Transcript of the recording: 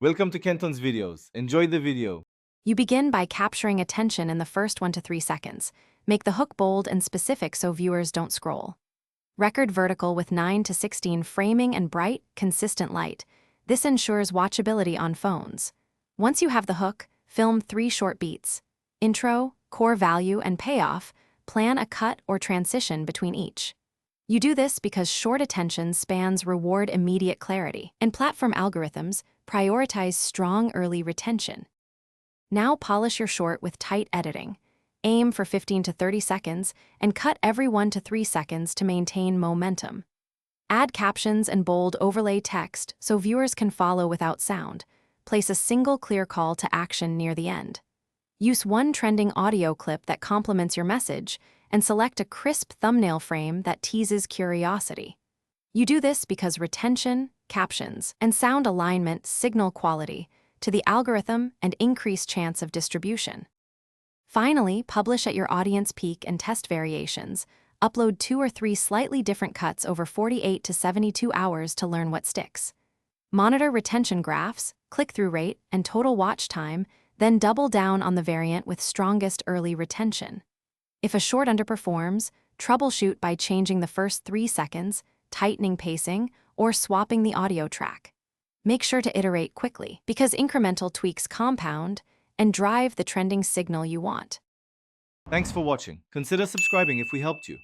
Welcome to Kenton's videos. Enjoy the video. You begin by capturing attention in the first 1 to 3 seconds. Make the hook bold and specific so viewers don't scroll. Record vertical with 9 to 16 framing and bright, consistent light. This ensures watchability on phones. Once you have the hook, film 3 short beats. Intro, core value, and payoff. Plan a cut or transition between each. You do this because short attention spans reward immediate clarity, and platform algorithms prioritize strong early retention. Now polish your short with tight editing. Aim for 15 to 30 seconds and cut every 1 to 3 seconds to maintain momentum. Add captions and bold overlay text so viewers can follow without sound. Place a single clear call to action near the end. Use one trending audio clip that complements your message and select a crisp thumbnail frame that teases curiosity. You do this because retention, captions, and sound alignment signal quality to the algorithm and increase chance of distribution. Finally, publish at your audience peak and test variations. Upload 2 or 3 slightly different cuts over 48 to 72 hours to learn what sticks. Monitor retention graphs, click-through rate, and total watch time, then double down on the variant with strongest early retention. If a short underperforms, troubleshoot by changing the first 3 seconds, tightening pacing, or swapping the audio track. Make sure to iterate quickly, because incremental tweaks compound and drive the trending signal you want. Thanks for watching. Consider subscribing if we helped you.